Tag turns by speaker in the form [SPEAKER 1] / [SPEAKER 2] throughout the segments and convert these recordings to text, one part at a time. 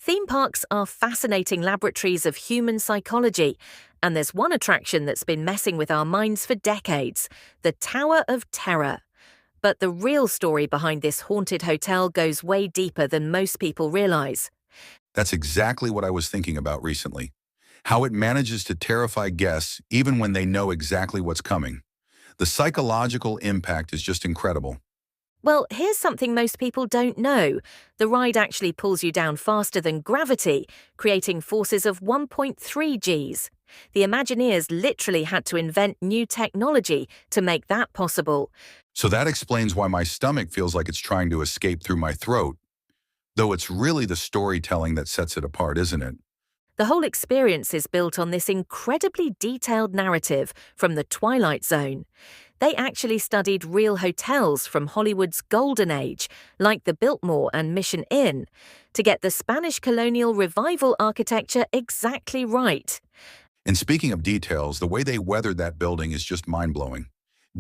[SPEAKER 1] Theme parks are fascinating laboratories of human psychology, and there's one attraction that's been messing with our minds for decades, the Tower of Terror. But the real story behind this haunted hotel goes way deeper than most people realize.
[SPEAKER 2] That's exactly what I was thinking about recently. How it manages to terrify guests even when they know exactly what's coming. The psychological impact is just incredible.
[SPEAKER 1] Well, here's something most people don't know. The ride actually pulls you down faster than gravity, creating forces of 1.3 Gs. The Imagineers literally had to invent new technology to make that possible.
[SPEAKER 2] So that explains why my stomach feels like it's trying to escape through my throat, though it's really the storytelling that sets it apart, isn't it?
[SPEAKER 1] The whole experience is built on this incredibly detailed narrative from the Twilight Zone. They actually studied real hotels from Hollywood's golden age, like the Biltmore and Mission Inn, to get the Spanish colonial revival architecture exactly right.
[SPEAKER 2] And speaking of details, the way they weathered that building is just mind-blowing.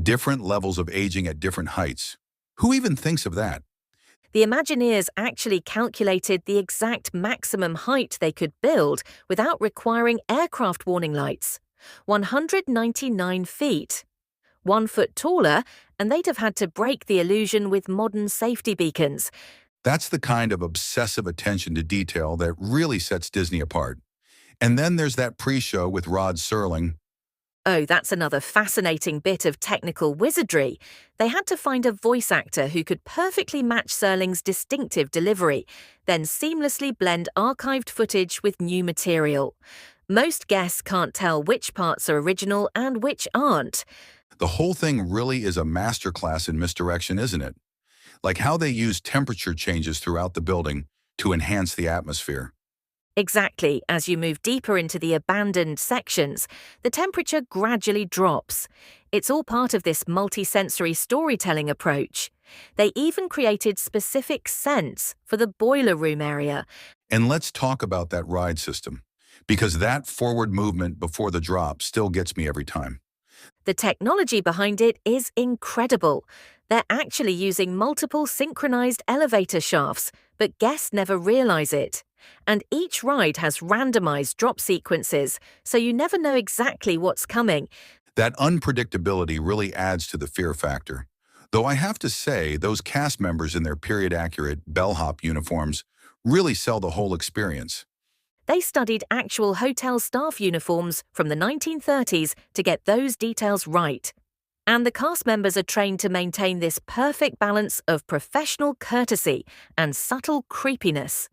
[SPEAKER 2] Different levels of aging at different heights. Who even thinks of that?
[SPEAKER 1] The Imagineers actually calculated the exact maximum height they could build without requiring aircraft warning lights. 199 feet. 1 foot taller, and they'd have had to break the illusion with modern safety beacons.
[SPEAKER 2] That's the kind of obsessive attention to detail that really sets Disney apart. And then there's that pre-show with Rod Serling.
[SPEAKER 1] Oh, that's another fascinating bit of technical wizardry. They had to find a voice actor who could perfectly match Serling's distinctive delivery, then seamlessly blend archived footage with new material. Most guests can't tell which parts are original and which aren't.
[SPEAKER 2] The whole thing really is a masterclass in misdirection, isn't it? Like how they use temperature changes throughout the building to enhance the atmosphere.
[SPEAKER 1] Exactly, as you move deeper into the abandoned sections, the temperature gradually drops. It's all part of this multisensory storytelling approach. They even created specific scents for the boiler room area.
[SPEAKER 2] And let's talk about that ride system, because that forward movement before the drop still gets me every time.
[SPEAKER 1] The technology behind it is incredible. They're actually using multiple synchronized elevator shafts, but guests never realize it. And each ride has randomized drop sequences, so you never know exactly what's coming.
[SPEAKER 2] That unpredictability really adds to the fear factor. Though I have to say, those cast members in their period-accurate bellhop uniforms really sell the whole experience.
[SPEAKER 1] They studied actual hotel staff uniforms from the 1930s to get those details right. And the cast members are trained to maintain this perfect balance of professional courtesy and subtle creepiness.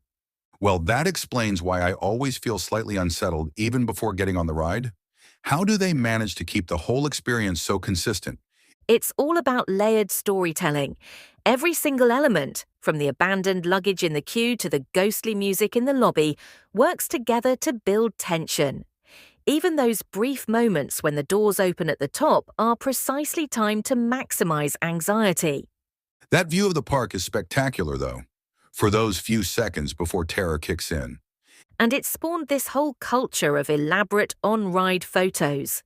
[SPEAKER 2] Well, that explains why I always feel slightly unsettled even before getting on the ride. How do they manage to keep the whole experience so consistent?
[SPEAKER 1] It's all about layered storytelling. Every single element, from the abandoned luggage in the queue to the ghostly music in the lobby, works together to build tension. Even those brief moments when the doors open at the top are precisely timed to maximize anxiety.
[SPEAKER 2] That view of the park is spectacular, though, for those few seconds before terror kicks in.
[SPEAKER 1] And it spawned this whole culture of elaborate on-ride photos.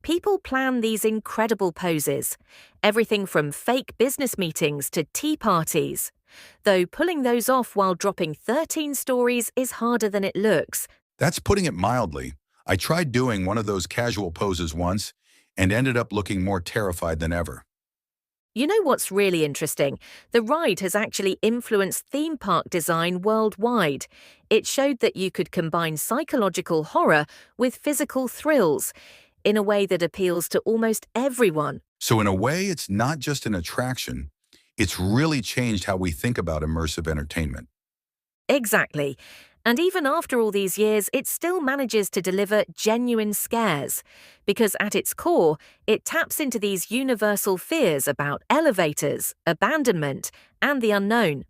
[SPEAKER 1] People plan these incredible poses, everything from fake business meetings to tea parties. Though pulling those off while dropping 13 stories is harder than it looks.
[SPEAKER 2] That's putting it mildly. I tried doing one of those casual poses once and ended up looking more terrified than ever.
[SPEAKER 1] You know what's really interesting? The ride has actually influenced theme park design worldwide. It showed that you could combine psychological horror with physical thrills in a way that appeals to almost everyone.
[SPEAKER 2] So in a way, it's not just an attraction. It's really changed how we think about immersive entertainment.
[SPEAKER 1] Exactly. And even after all these years, it still manages to deliver genuine scares. Because at its core, it taps into these universal fears about elevators, abandonment, and the unknown.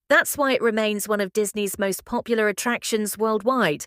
[SPEAKER 1] That's why it remains one of Disney's most popular attractions worldwide.